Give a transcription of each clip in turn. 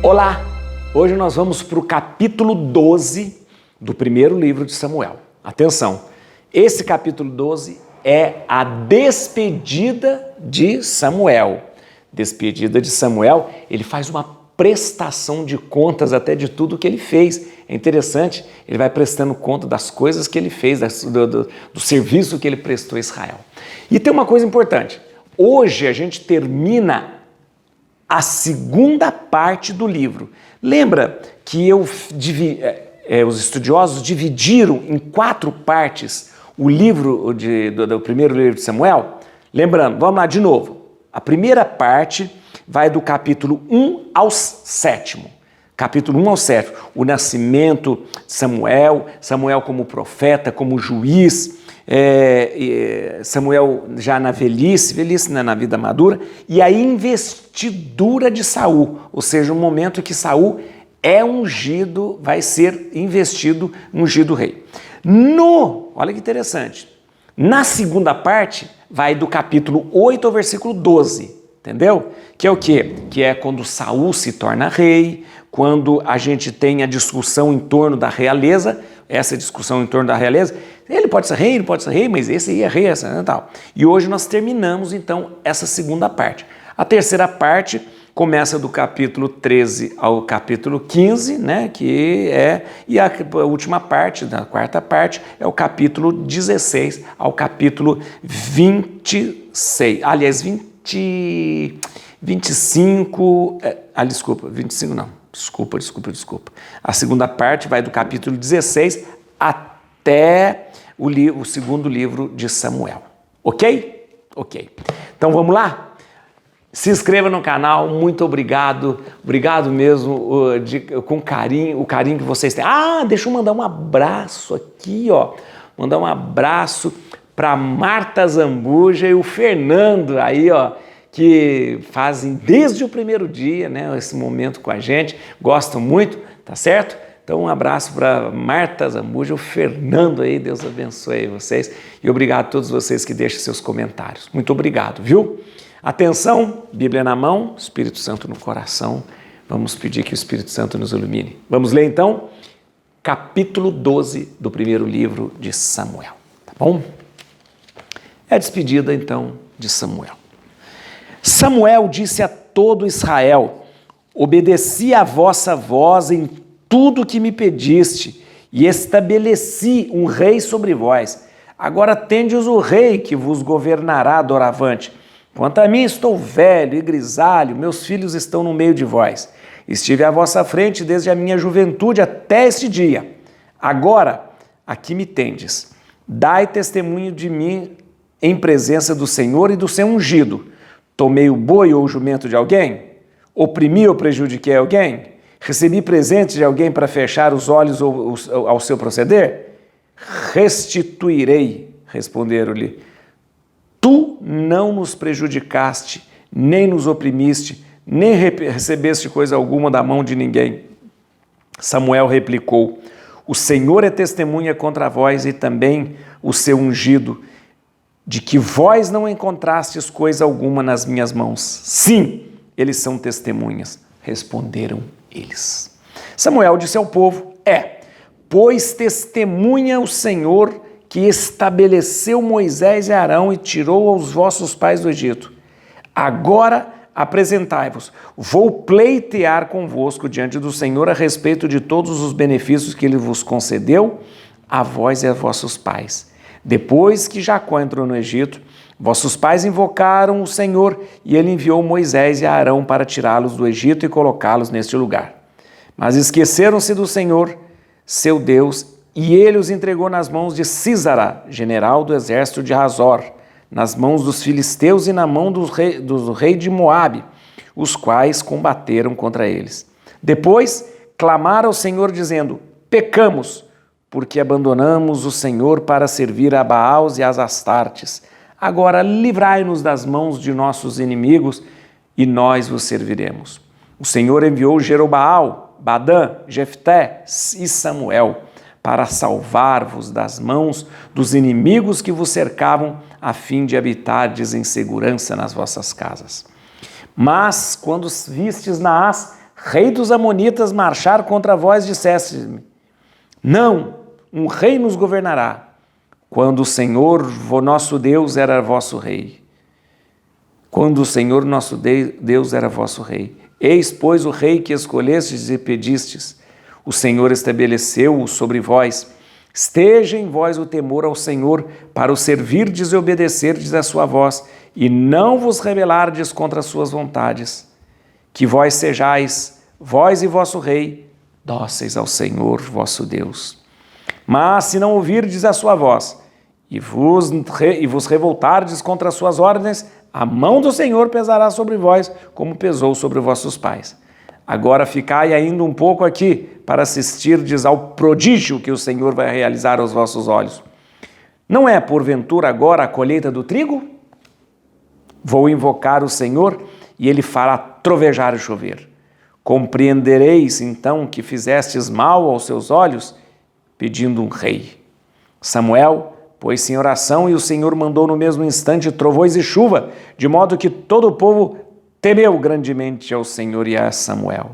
Olá! Hoje nós vamos para o capítulo 12 do primeiro livro de Samuel. Atenção, esse capítulo 12 é a despedida de Samuel. Despedida de Samuel, ele faz uma prestação de contas até de tudo que ele fez. É interessante, ele vai prestando conta das coisas que ele fez, do serviço que ele prestou a Israel. E tem uma coisa importante, hoje a gente termina a segunda parte do livro. Lembra que os estudiosos dividiram em 4 partes o livro do primeiro livro de Samuel? Lembrando, vamos lá de novo. A primeira parte vai do capítulo 1 ao 7º. Capítulo 1 ao 7º, o nascimento de Samuel, Samuel como profeta, como juiz, Samuel já na velhice na vida madura, e a investidura de Saul, ou seja, o momento que Saul é ungido, vai ser investido, ungido rei. Olha que interessante, na segunda parte vai do capítulo 8 ao versículo 12, entendeu? Que é o quê? Que é quando Saul se torna rei, quando a gente tem a discussão em torno da realeza, essa discussão em torno da realeza, ele pode ser rei, ele pode ser rei, mas esse aí é rei, essa, tal. E hoje nós terminamos então essa segunda parte. A terceira parte começa do capítulo 13 ao capítulo 15, né, e a última parte, da quarta parte, é o capítulo 16 ao capítulo 26. Aliás, 25, desculpa, 25 não. Desculpa. A segunda parte vai do capítulo 16 até o segundo livro de Samuel. Ok? Ok. Então vamos lá? Se inscreva no canal, muito obrigado. Obrigado mesmo com carinho, o carinho que vocês têm. Deixa eu mandar um abraço aqui, ó. Mandar um abraço para Marta Zambuja e o Fernando aí, ó, que fazem desde o primeiro dia, né, esse momento com a gente, gostam muito, tá certo? Então um abraço para Marta Zambuja, o Fernando aí, Deus abençoe vocês e obrigado a todos vocês que deixam seus comentários. Muito obrigado, viu? Atenção, Bíblia na mão, Espírito Santo no coração, vamos pedir que o Espírito Santo nos ilumine. Vamos ler então capítulo 12 do primeiro livro de Samuel, tá bom? É a despedida então de Samuel. Samuel disse a todo Israel: obedeci a vossa voz em tudo que me pediste, e estabeleci um rei sobre vós. Agora tendes o rei que vos governará doravante. Quanto a mim, estou velho e grisalho, meus filhos estão no meio de vós. Estive à vossa frente desde a minha juventude até este dia. Agora, aqui me tendes. Dai testemunho de mim em presença do Senhor e do seu ungido. Tomei o boi ou o jumento de alguém? Oprimi ou prejudiquei alguém? Recebi presente de alguém para fechar os olhos ao seu proceder? Restituirei, responderam-lhe. Tu não nos prejudicaste, nem nos oprimiste, nem recebeste coisa alguma da mão de ninguém. Samuel replicou: o Senhor é testemunha contra vós e também o seu ungido, de que vós não encontrastes coisa alguma nas minhas mãos. Sim, eles são testemunhas, responderam eles. Samuel disse ao povo: pois testemunha o Senhor que estabeleceu Moisés e Arão e tirou os vossos pais do Egito. Agora apresentai-vos, vou pleitear convosco diante do Senhor a respeito de todos os benefícios que ele vos concedeu, a vós e a vossos pais. Depois que Jacó entrou no Egito, vossos pais invocaram o Senhor e ele enviou Moisés e Arão para tirá-los do Egito e colocá-los neste lugar. Mas esqueceram-se do Senhor, seu Deus, e ele os entregou nas mãos de Sísara, general do exército de Hazor, nas mãos dos filisteus e na mão do rei de Moabe, os quais combateram contra eles. Depois clamaram ao Senhor dizendo: pecamos, porque abandonamos o Senhor para servir a Baals e às Astartes. Agora livrai-nos das mãos de nossos inimigos e nós vos serviremos. O Senhor enviou Jerobaal, Badã, Jefté e Samuel para salvar-vos das mãos dos inimigos que vos cercavam, a fim de habitardes em segurança nas vossas casas. Mas, quando vistes Naás, rei dos Amonitas, marchar contra vós, disseste-me: não, um rei nos governará, quando o Senhor nosso Deus era vosso rei. Quando o Senhor nosso Deus era vosso rei. Eis, pois, o rei que escolhestes e pedistes. O Senhor estabeleceu-o sobre vós. Esteja em vós o temor ao Senhor, para o servirdes e obedecerdes a sua voz, e não vos rebelardes contra as suas vontades. Que vós sejais, vós e vosso rei, dóceis ao Senhor vosso Deus. Mas se não ouvirdes a sua voz, e vos revoltardes contra as suas ordens, a mão do Senhor pesará sobre vós, como pesou sobre vossos pais. Agora ficai ainda um pouco aqui, para assistirdes ao prodígio que o Senhor vai realizar aos vossos olhos. Não é, porventura, agora a colheita do trigo? Vou invocar o Senhor, e Ele fará trovejar e chover. Compreendereis, então, que fizestes mal aos seus olhos, pedindo um rei. Samuel pôs-se em oração, e o Senhor mandou no mesmo instante trovões e chuva, de modo que todo o povo temeu grandemente ao Senhor e a Samuel.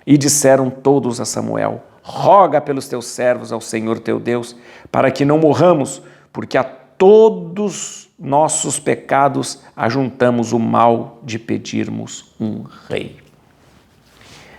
E disseram todos a Samuel: roga pelos teus servos ao Senhor teu Deus, para que não morramos, porque a todos nossos pecados ajuntamos o mal de pedirmos um rei.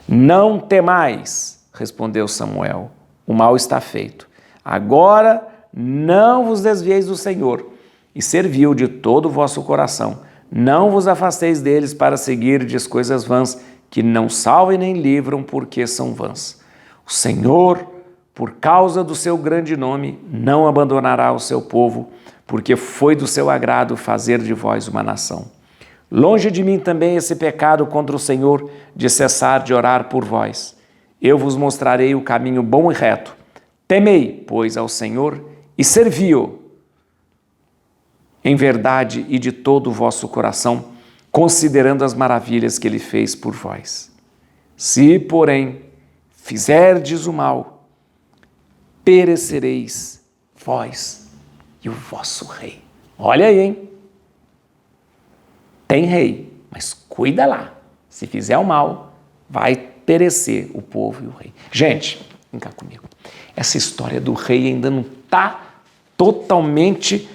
Não temais, respondeu Samuel, o mal está feito. Agora não vos desvieis do Senhor, e serviu de todo o vosso coração. Não vos afasteis deles para seguirdes coisas vãs, que não salvem nem livram, porque são vãs. O Senhor, por causa do seu grande nome, não abandonará o seu povo, porque foi do seu agrado fazer de vós uma nação. Longe de mim também esse pecado contra o Senhor, de cessar de orar por vós. Eu vos mostrarei o caminho bom e reto. Temei, pois, ao Senhor, e servi-o em verdade e de todo o vosso coração, considerando as maravilhas que Ele fez por vós. Se, porém, fizerdes o mal, perecereis vós e o vosso rei. Olha aí, hein? Tem rei, mas cuida lá. Se fizer o mal, vai perecer o povo e o rei. Gente, vem cá comigo. Essa história do rei ainda não está totalmente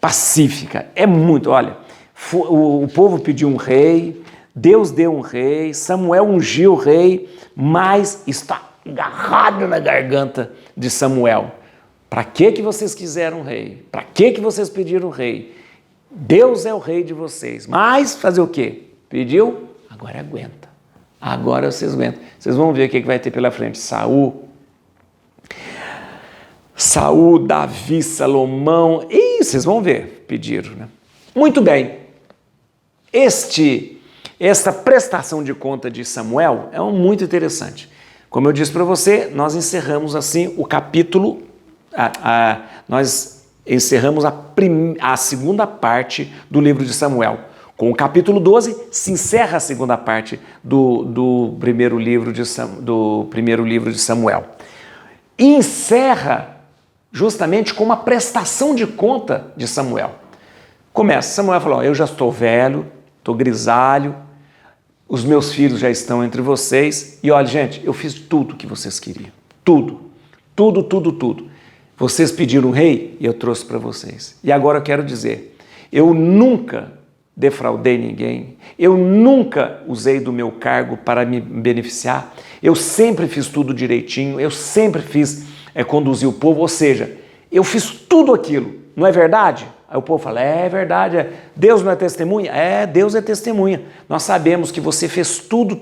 pacífica. É muito, olha, o povo pediu um rei, Deus deu um rei, Samuel ungiu o rei, mas está agarrado na garganta de Samuel. Para que vocês quiseram um rei? Para que vocês pediram um rei? Deus é o rei de vocês. Mas fazer o quê? Pediu? Agora aguenta. Agora vocês aguentam. Vocês vão ver o que vai ter pela frente. Saul, Davi, Salomão. Ih, vocês vão ver. Pediram, né? Muito bem. Esta prestação de conta de Samuel é muito interessante. Como eu disse para você, nós encerramos assim o capítulo. Nós encerramos a segunda parte do livro de Samuel. Com o capítulo 12, se encerra a segunda parte do primeiro livro de Samuel. E encerra justamente com uma prestação de conta de Samuel. Começa, Samuel falou: eu já estou velho, estou grisalho, os meus filhos já estão entre vocês, e olha, gente, eu fiz tudo o que vocês queriam. Tudo. Vocês pediram um rei e eu trouxe para vocês. E agora eu quero dizer, eu nunca defraudei ninguém, eu nunca usei do meu cargo para me beneficiar, eu sempre fiz tudo direitinho, eu sempre fiz conduzir o povo, ou seja, eu fiz tudo aquilo, não é verdade? Aí o povo fala: é verdade, Deus não é testemunha? É, Deus é testemunha. Nós sabemos que você fez tudo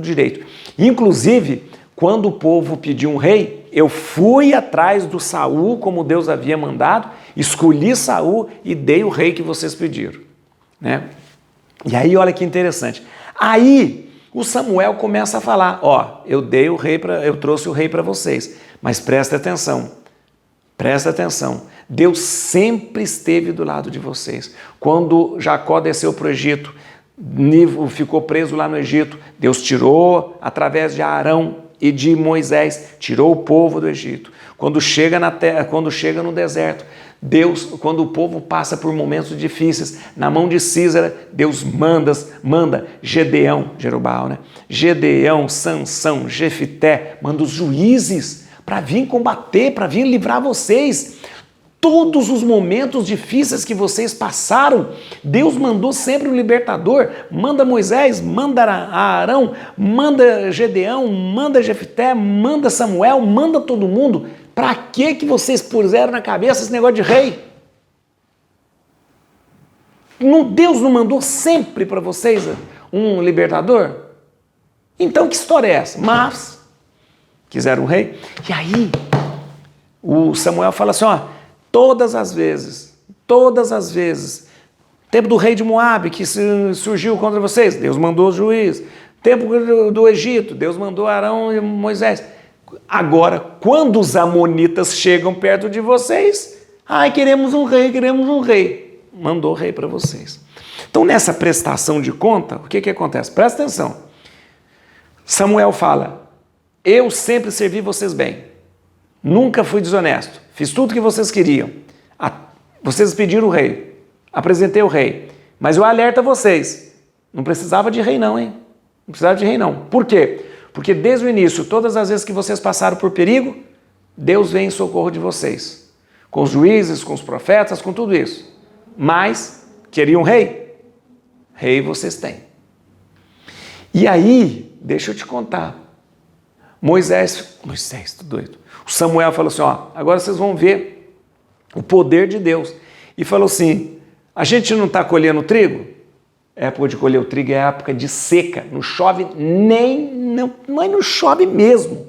direito. Inclusive, quando o povo pediu um rei, eu fui atrás do Saul, como Deus havia mandado, escolhi Saul e dei o rei que vocês pediram, né? E aí, olha que interessante. Aí, o Samuel começa a falar: ó, eu trouxe o rei para vocês, mas presta atenção, Deus sempre esteve do lado de vocês. Quando Jacó desceu para o Egito, ficou preso lá no Egito, Deus tirou, através de Arão e de Moisés, tirou o povo do Egito. Quando chega no deserto, Deus, quando o povo passa por momentos difíceis, na mão de Císara, Deus manda Gedeão, Jerobaal, né? Gedeão, Sansão, Jefité, manda os juízes para vir combater, para vir livrar vocês. Todos os momentos difíceis que vocês passaram, Deus mandou sempre um libertador. Manda Moisés, manda Arão, manda Gedeão, manda Jefité, manda Samuel, manda todo mundo. Para que vocês puseram na cabeça esse negócio de rei? Deus não mandou sempre para vocês um libertador? Então que história é essa? Mas quiseram um rei. E aí o Samuel fala assim, ó, todas as vezes, tempo do rei de Moabe que surgiu contra vocês, Deus mandou o juiz. Tempo do Egito, Deus mandou Arão e Moisés. Agora, quando os amonitas chegam perto de vocês, queremos um rei. Mandou rei para vocês. Então, nessa prestação de conta, o que acontece? Presta atenção. Samuel fala, eu sempre servi vocês bem. Nunca fui desonesto. Fiz tudo o que vocês queriam. Vocês pediram o rei. Apresentei o rei. Mas eu alerto a vocês. Não precisava de rei não, hein? Não precisava de rei não. Por quê? Porque desde o início, todas as vezes que vocês passaram por perigo, Deus vem em socorro de vocês. Com os juízes, com os profetas, com tudo isso. Mas, queriam rei? Rei vocês têm. E aí, deixa eu te contar. Moisés, tô doido. O Samuel falou assim, ó, agora vocês vão ver o poder de Deus. E falou assim, a gente não está colhendo trigo? A época de colher o trigo é a época de seca, não chove mas não chove mesmo.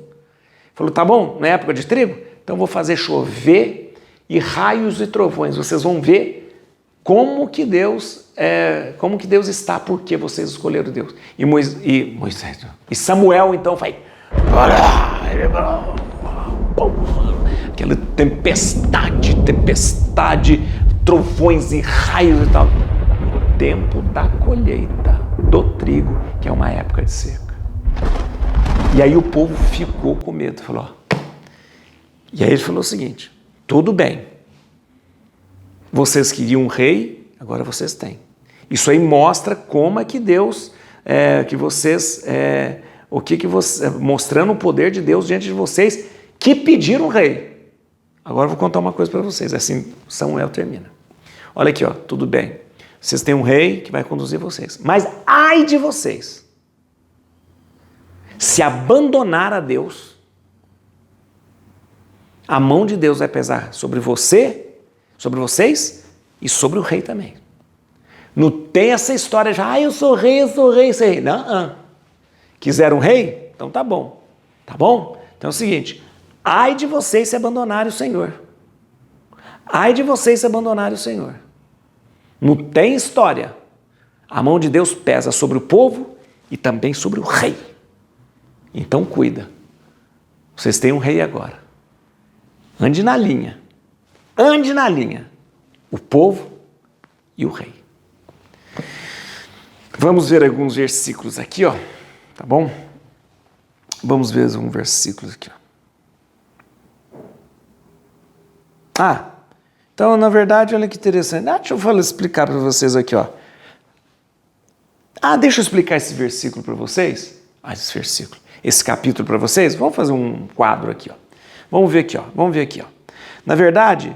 Falou, tá bom, não é época de trigo? Então vou fazer chover e raios e trovões. Vocês vão ver como que Deus está, porque vocês escolheram Deus. E Samuel então vai... Aquela tempestade, trovões e raios e tal. O tempo da colheita do trigo, que é uma época de seca. E aí o povo ficou com medo, falou, ó. E aí ele falou o seguinte, tudo bem, vocês queriam um rei, agora vocês têm. Isso aí mostra como é que Deus, mostrando o poder de Deus diante de vocês, que pediram um rei. Agora eu vou contar uma coisa para vocês, assim Samuel termina. Olha aqui, ó, tudo bem, vocês têm um rei que vai conduzir vocês, mas ai de vocês, se abandonar a Deus, a mão de Deus vai pesar sobre vocês e sobre o rei também. Não tem essa história de, eu sou rei, Não. Quiseram um rei? Então tá bom. Então é o seguinte, ai de vocês se abandonarem o Senhor. Ai de vocês se abandonarem o Senhor. Não tem história. A mão de Deus pesa sobre o povo e também sobre o rei. Então cuida. Vocês têm um rei agora. Ande na linha. O povo e o rei. Vamos ver alguns versículos aqui, ó. Tá bom? Vamos ver alguns versículos aqui, ó. Então, na verdade, olha que interessante. Deixa eu explicar para vocês aqui, ó. Deixa eu explicar esse versículo para vocês. Esse capítulo para vocês. Vamos fazer um quadro aqui, ó. Vamos ver aqui, ó. Na verdade,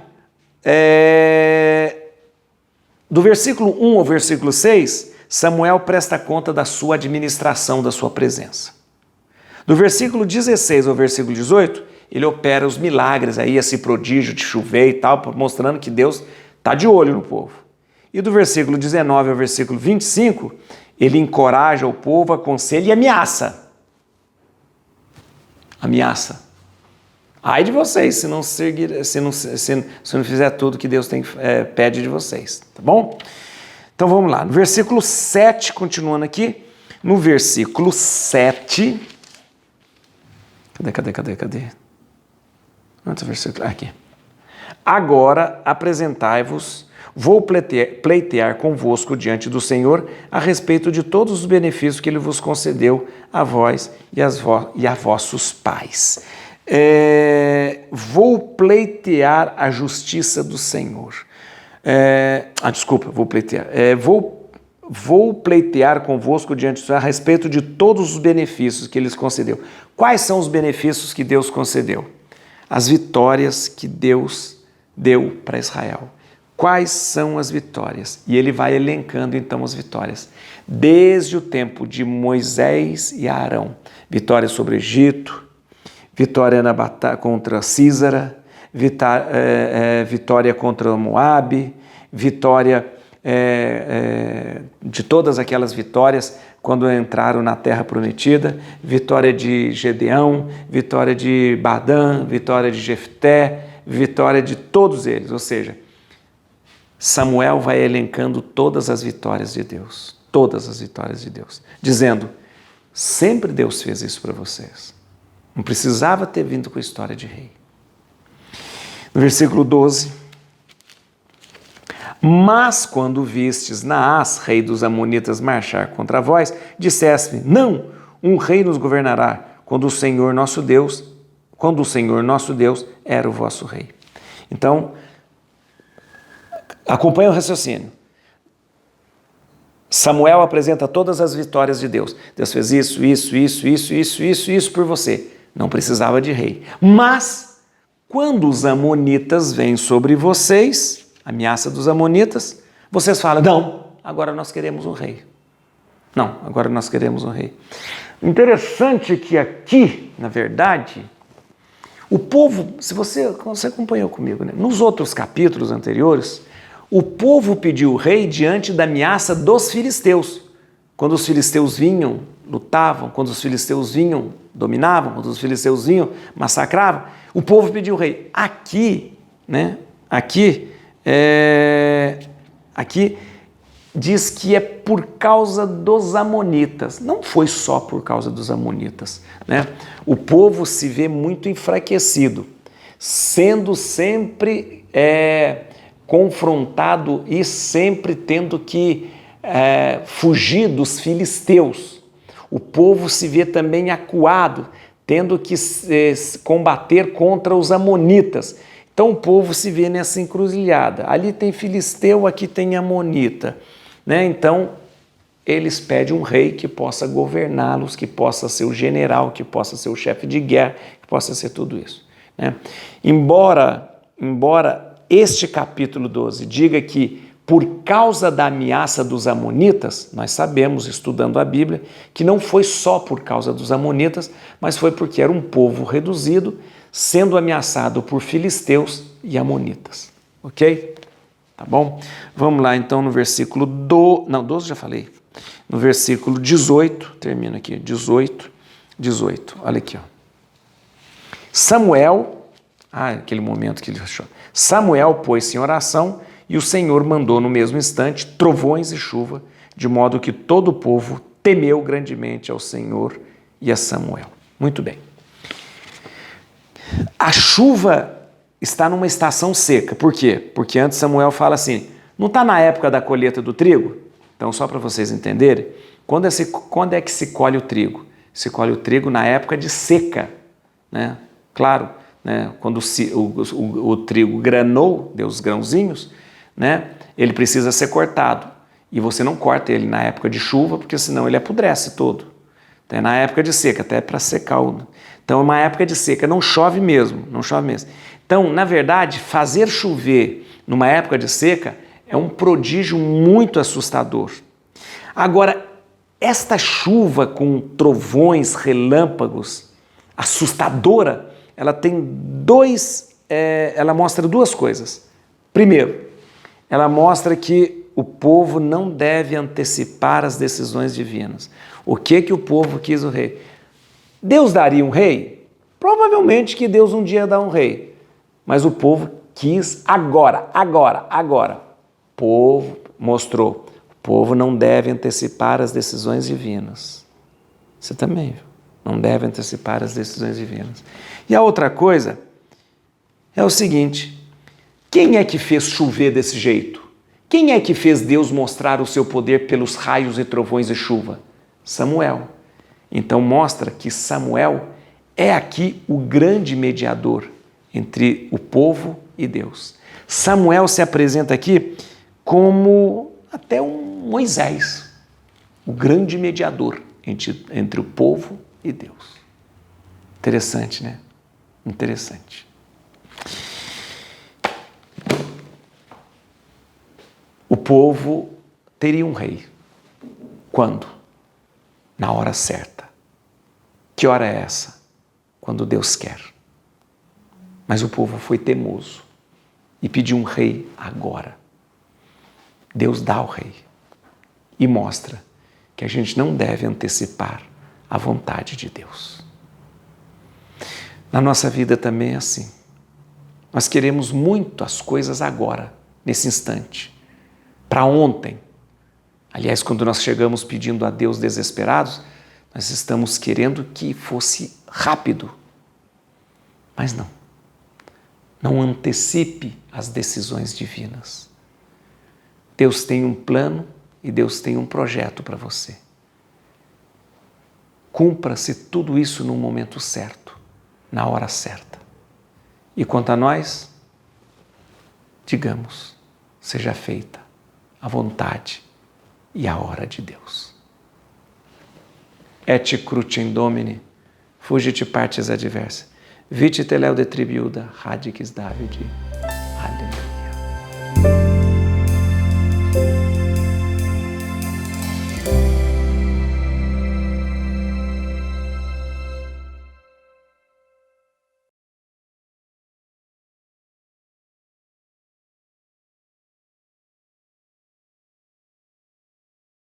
do versículo 1 ao versículo 6, Samuel presta conta da sua administração, da sua presença. Do versículo 16 ao versículo 18, ele opera os milagres aí, esse prodígio de chover e tal, mostrando que Deus está de olho no povo. E do versículo 19 ao versículo 25, ele encoraja o povo, aconselha e ameaça. Ai de vocês se não fizer tudo que Deus pede de vocês, tá bom? Então vamos lá, no versículo 7, continuando aqui, no versículo 7, cadê? Outro versículo, aqui. Agora apresentai-vos, vou pleitear convosco diante do Senhor a respeito de todos os benefícios que Ele vos concedeu a vós e a vossos pais. Vou pleitear a justiça do Senhor. Vou pleitear. Vou pleitear convosco diante do Senhor a respeito de todos os benefícios que Ele lhes concedeu. Quais são os benefícios que Deus concedeu? As vitórias que Deus deu para Israel. Quais são as vitórias? E ele vai elencando então as vitórias. Desde o tempo de Moisés e Arão. Vitória sobre o Egito, vitória na batalha contra Sísara, vitória contra Moabe, vitória de todas aquelas vitórias quando entraram na terra prometida, vitória de Gedeão, vitória de Badã, vitória de Jefté, vitória de todos eles, ou seja, Samuel vai elencando todas as vitórias de Deus, dizendo, sempre Deus fez isso para vocês, não precisava ter vindo com a história de rei. No versículo 12, mas quando vistes Naás, rei dos Amonitas, marchar contra vós, disseste-me, não, um rei nos governará, quando o Senhor nosso Deus era o vosso rei. Então, acompanha o raciocínio. Samuel apresenta todas as vitórias de Deus. Deus fez isso por você. Não precisava de rei. Mas, quando os amonitas vêm sobre vocês, ameaça dos amonitas, vocês falam, não, agora nós queremos um rei. Não, agora nós queremos um rei. Interessante que aqui, na verdade, o povo, se você acompanhou comigo, né? Nos outros capítulos anteriores, o povo pediu o rei diante da ameaça dos filisteus. Quando os filisteus vinham, lutavam, quando os filisteus vinham, dominavam, quando os filisteus vinham, massacravam, o povo pediu o rei. Aqui diz que é por causa dos amonitas. Não foi só por causa dos amonitas, né? O povo se vê muito enfraquecido, sendo sempre confrontado e sempre tendo que fugir dos filisteus. O povo se vê também acuado, tendo que combater contra os amonitas. Então o povo se vê nessa encruzilhada. Ali tem filisteu, aqui tem amonita, né? Então eles pedem um rei que possa governá-los, que possa ser o general, que possa ser o chefe de guerra, que possa ser tudo isso, né? Embora este capítulo 12 diga que por causa da ameaça dos amonitas, nós sabemos, estudando a Bíblia, que não foi só por causa dos amonitas, mas foi porque era um povo reduzido, sendo ameaçado por filisteus e amonitas. Ok? Tá bom? Vamos lá então no versículo 12 já falei. No versículo 18, termino aqui, 18, olha aqui, ó. Samuel, aquele momento que ele achou. Samuel pôs-se em oração e o Senhor mandou no mesmo instante trovões e chuva, de modo que todo o povo temeu grandemente ao Senhor e a Samuel. Muito bem. A chuva está numa estação seca. Por quê? Porque antes Samuel fala assim, não está na época da colheita do trigo? Então, só para vocês entenderem, quando é que se colhe o trigo? Se colhe o trigo na época de seca, né? Claro, né? Quando o trigo granou, deu os grãozinhos, né? Ele precisa ser cortado. E você não corta ele na época de chuva, porque senão ele apodrece todo. Então, é na época de seca, até para secar o... Então, é uma época de seca, não chove mesmo. Então, na verdade, fazer chover numa época de seca é um prodígio muito assustador. Agora, esta chuva com trovões, relâmpagos, assustadora, ela mostra duas coisas. Primeiro, ela mostra que o povo não deve antecipar as decisões divinas. O que o povo quis o rei? Deus daria um rei? Provavelmente que Deus um dia dá um rei. Mas o povo quis agora. O povo mostrou. O povo não deve antecipar as decisões divinas. Você também, viu? Não deve antecipar as decisões divinas. E a outra coisa é o seguinte, quem é que fez chover desse jeito? Quem é que fez Deus mostrar o seu poder pelos raios e trovões e chuva? Samuel. Então mostra que Samuel é aqui o grande mediador entre o povo e Deus. Samuel se apresenta aqui como até um Moisés, o grande mediador entre o povo e Deus. Interessante, né? Interessante. O povo teria um rei. Quando? Na hora certa. Que hora é essa? Quando Deus quer. Mas o povo foi teimoso e pediu um rei agora. Deus dá o rei e mostra que a gente não deve antecipar a vontade de Deus. Na nossa vida também é assim. Nós queremos muito as coisas agora, nesse instante, para ontem. Aliás, quando nós chegamos pedindo a Deus desesperados, nós estamos querendo que fosse rápido. Mas não. Não antecipe as decisões divinas. Deus tem um plano e Deus tem um projeto para você. Cumpra-se tudo isso no momento certo, na hora certa. E quanto a nós, digamos, seja feita a vontade e a hora de Deus. Et crucem Domini, fugit partes adversa, vite teleu de tribiuda, radix Davidi.